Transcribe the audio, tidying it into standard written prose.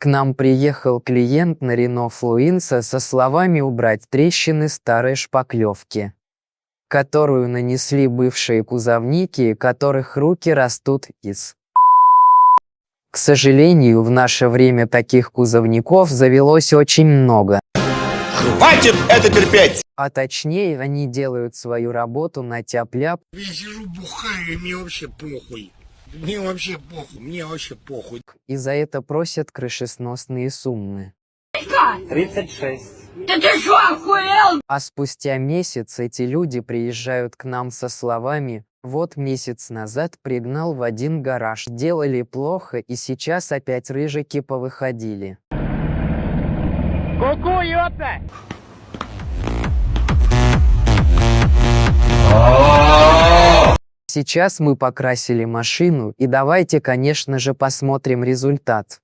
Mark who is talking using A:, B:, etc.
A: К нам приехал клиент на Рено Флуинса со словами убрать трещины старой шпаклевки, которую нанесли бывшие кузовники, которых руки растут из. К сожалению, в наше время таких кузовников завелось очень много.
B: Хватит это терпеть!
A: А точнее, они делают свою работу на тяп-ляп.
C: Я сижу, бухаю, и мне вообще похуй. Мне вообще похуй.
A: И за это просят крышесносные суммы.
D: 36.
E: Да ты что, охуел?
A: А спустя месяц эти люди приезжают к нам со словами: вот месяц назад пригнал в один гараж, делали плохо, и сейчас опять рыжики повыходили.
D: Ку-ку, ёпта!
A: Сейчас мы покрасили машину, и давайте, конечно же, посмотрим результат.